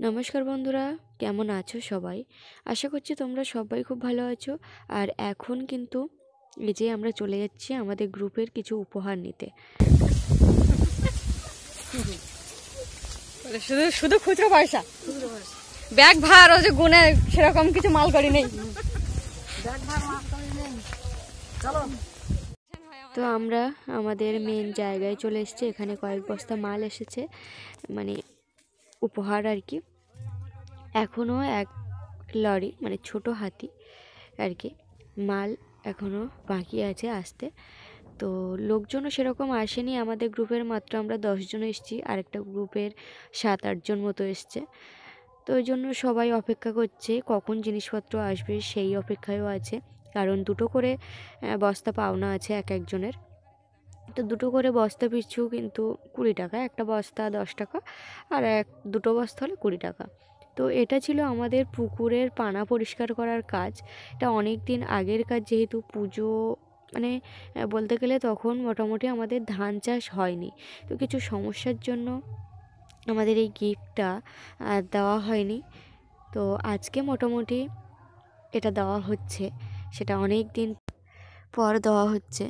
নমস্কার বন্ধুরা, কেমন আছো সবাই? আশা করছি তোমরা সবাই খুব ভালো আছো। আর এখন কিন্তু এই যে আমরা চলে যাচ্ছি আমাদের গ্রুপের কিছু উপহার নিতে। শুধু শুধু খুচরো পয়সা, ব্যাগ ভার ও যে গুনে সেরকম কিছু মাল করি নেই। তো আমরা আমাদের মেন জায়গায় চলে এসেছি। এখানে কয়েক বস্তা মাল এসেছে, মানে উপহার আর কি। এখনও এক লরি মানে ছোট হাতি আর কি মাল এখনও বাকি আছে আসতে। তো লোকজনও সেরকম আসেনি আমাদের গ্রুপের, মাত্র আমরা 10 জন এসেছি, আরেকটা গ্রুপের 7-8 জন মতো এসছে। তো ওই জন্য সবাই অপেক্ষা করছে কখন জিনিসপত্র আসবে, সেই অপেক্ষায়ও আছে। কারণ দুটো করে বস্তা পাওনা আছে এক একজনের। তো দুটো করে বস্তা পিছু কিন্তু 20 টাকা, একটা বস্তা 10 টাকা, আর দুটো বস্তা হলে 20 টাকা। তো এটা ছিল আমাদের পুকুরের পানা পরিষ্কার করার কাজ। এটা অনেক দিন আগের কাজ, যেহেতু পুজো মানে বলতে গেলে তখন মোটামুটি আমাদের ধান চাষ হয়নি। তো কিছু সমস্যার জন্য আমাদের এই গিফটটা দেওয়া হয়নি। তো আজকে মোটামুটি এটা দেওয়া হচ্ছে, সেটা অনেক দিন পর দেওয়া হচ্ছে।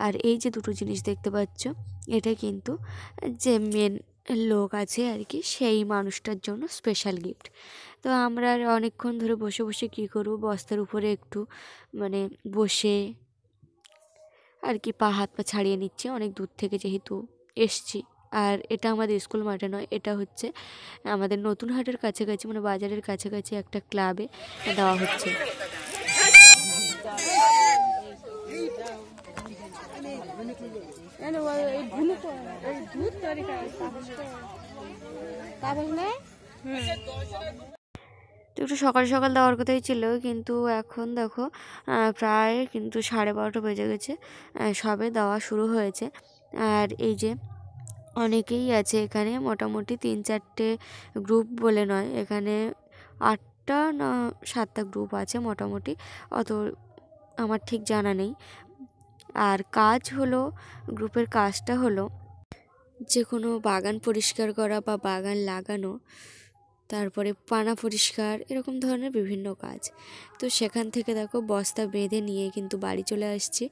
আর এই যে দুটো জিনিস দেখতে পাচ্ছ, এটা কিন্তু যে মেন লোক আছে আর কি, সেই মানুষটার জন্য স্পেশাল গিফট। তো আমরা আর অনেকক্ষণ ধরে বসে বসে কী করবো, বস্তার উপরে একটু মানে বসে আর কি পা হাত পা ছাড়িয়ে নিচ্ছি, অনেক দূর থেকে যেহেতু এসছি। আর এটা আমাদের স্কুল মাঠে নয়, এটা হচ্ছে আমাদের নতুন হাটের কাছাকাছি, মানে বাজারের কাছাকাছি একটা ক্লাবে দেওয়া হচ্ছে। তো একটু সকাল সকাল দেওয়ার কথাই ছিল, কিন্তু এখন দেখো প্রায় কিন্তু 12:30 বেজে গেছে, সবে দেওয়া শুরু হয়েছে। আর এই যে অনেকেই আছে এখানে, মোটামুটি 3-4টে গ্রুপ বলে নয়, এখানে 8টা না 7টা গ্রুপ আছে মোটামুটি, অত আমার ঠিক জানা নেই। আর কাজ হলো, গ্রুপের কাজটা হলো যে কোনো বাগান পরিষ্কার করা বা বাগান লাগানো, তারপরে পানা পরিষ্কার, এরকম ধরনের বিভিন্ন কাজ। তো সেখান থেকে দেখো বস্তা বেঁধে নিয়ে কিন্তু বাড়ি চলে আসছি।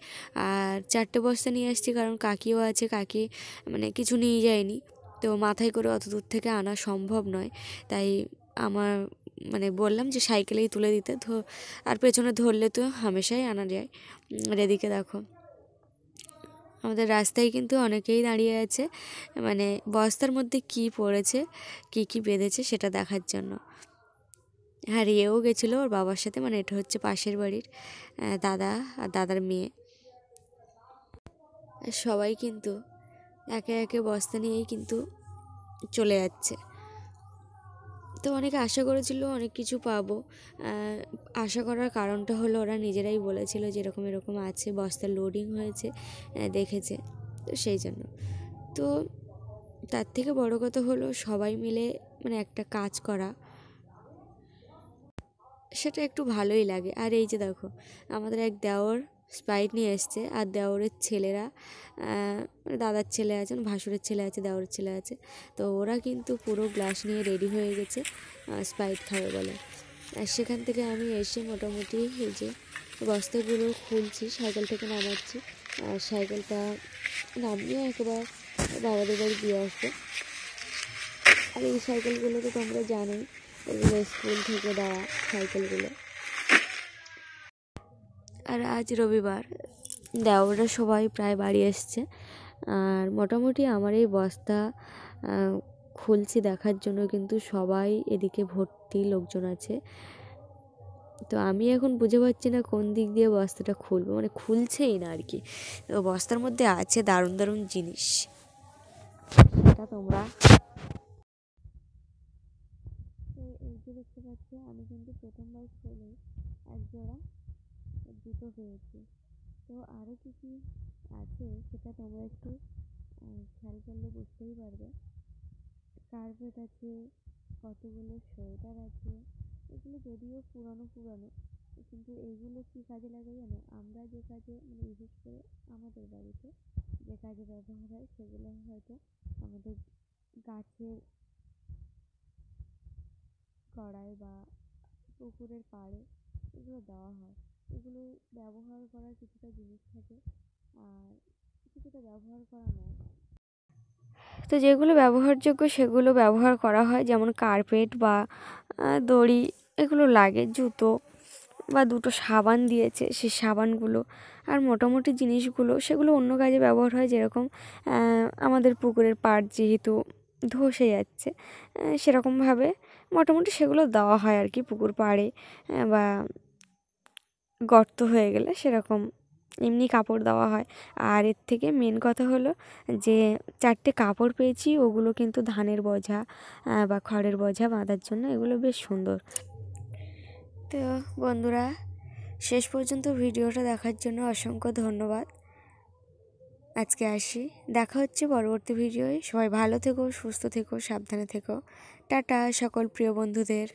আর 4টে বস্তা নিয়ে আসছি, কারণ কাকিও আছে, কাকি মানে কিছু নিয়ে যায়নি। তো মাথায় করে অত দূর থেকে আনা সম্ভব নয়, তাই আমার মানে বললাম যে সাইকেলেই তুলে দিতে। আর পেছনে ধরলে তো হামেশাই আনা যায়। আর এদিকে দেখো আমাদের রাস্তায় কিন্তু অনেকেই দাঁড়িয়ে আছে, মানে বস্তার মধ্যে কি পড়েছে, কি বেঁধেছে সেটা দেখার জন্য। হ্যাঁ, রিয়েও গেছিলো ওর বাবার সাথে, মানে এটা হচ্ছে পাশের বাড়ির দাদা আর দাদার মেয়ে। সবাই কিন্তু একে একে বস্তা নিয়েই কিন্তু চলে যাচ্ছে। তো অনেকে আশা করেছিল অনেক কিছু পাবো। আশা করার কারণটা হলো ওরা নিজেরাই বলেছিল যে এরকম এরকম আছে, বস্তা লোডিং হয়েছে, দেখেছে, তো সেই জন্য। তো তার থেকে বড় কথা হলো সবাই মিলে মানে একটা কাজ করা, সেটা একটু ভালোই লাগে। আর এই যে দেখো আমাদের এক দেওর স্প্রাইট নিয়ে এসছে, আর দেওরের ছেলেরা মানে দাদার ছেলে আছেন, ভাসুরের ছেলে আছে, দেওরের ছেলে আছে, তো ওরা কিন্তু পুরো গ্লাস নিয়ে রেডি হয়ে গেছে স্প্রাইট খাবে বলে। আর সেখান থেকে আমি এসে মোটামুটি এই যে বস্তাগুলো খুলছি, সাইকেল থেকে নামাচ্ছি, আর সাইকেলটা নামিয়ে একবার বাবাদের বাড়ি দিয়ে আসবো। আর এই সাইকেলগুলো তো তোমরা জানোই, এগুলো স্কুল থেকে দেওয়া সাইকেলগুলো। আর আজ রবিবার, দেওরা সবাই প্রায় বাড়ি এসছে। আর মোটামুটি আমার এই বস্তা খুলছি দেখার জন্য কিন্তু সবাই এদিকে ভর্তি লোকজন আছে। তো আমি এখন বুঝে পাচ্ছি না কোন দিক দিয়ে বস্তাটা খুলবো, মানে খুলছেই না আর কি। তো বস্তার মধ্যে আছে দারুণ দারুণ জিনিস, সেটা তোমরা এই যে দেখতে পাচ্ছি। আমি কিন্তু প্রথমবার খুলে এক জোড়া জুতো পেয়েছি। তো আরও কী কী আছে সেটা তোমরা একটু খেয়াল করলে বুঝতেই পারবে। কার্পেট আছে, কতগুলো সোয়েটার আছে, এগুলো যদিও পুরানো পুরানো, কিন্তু এইগুলো কী কাজে লাগে জানো? আমরা যে কাজে মানে বিশেষ করে আমাদের বাড়িতে যে কাজে ব্যবহার হয় সেগুলো হয়তো আমাদের গাছের কড়াই বা পুকুরের পাড়ে এগুলো দেওয়া হয়। এগুলো ব্যবহার করার কিছুটা জিনিস থাকে আর কিছুটা ব্যবহার করা নয়। তো যেগুলো ব্যবহারযোগ্য সেগুলো ব্যবহার করা হয়, যেমন কার্পেট বা দড়ি এগুলো লাগে, জুতো বা দুটো সাবান দিয়েছে সেই সাবানগুলো। আর মোটামুটি জিনিসগুলো সেগুলো অন্য কাজে ব্যবহার হয়, যেরকম আমাদের পুকুরের পাড় যেহেতু ধসে যাচ্ছে সেরকমভাবে মোটামুটি সেগুলো দেওয়া হয় আর কি পুকুর পাড়ে, বা গর্ত হয়ে গেলে সেরকম এমনি কাপড় দেওয়া হয়। আর এর থেকে মেন কথা হলো যে 4টে কাপড় পেয়েছি, ওগুলো কিন্তু ধানের বোঝা বা খড়ের বোঝা বাঁধার জন্য, এগুলো বেশ সুন্দর। তো বন্ধুরা, শেষ পর্যন্ত ভিডিওটা দেখার জন্য অসংখ্য ধন্যবাদ। আজকে আসি, দেখা হচ্ছে পরবর্তী ভিডিওয়। সবাই ভালো থেকো, সুস্থ থেকো, সাবধানে থেকো। টাটা সকল প্রিয় বন্ধুদের।